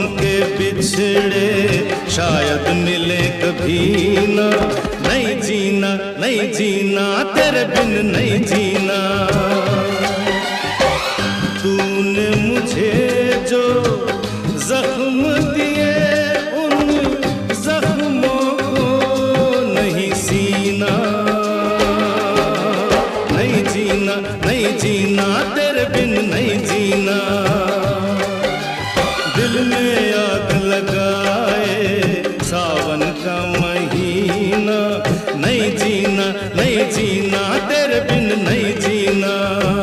के बिछड़े शायद मिले कभी ना। नहीं जीना, नहीं जीना, तेरे बिन नहीं जीना। तूने मुझे जो जख्म दिए उन जख्मों को नहीं सीना। नहीं जीना, नहीं जीना, तेरे बिन नहीं जीना। दिल में आग लगाए सावन का महीना। नहीं जीना, नहीं जीना, तेरे बिन नहीं जीना।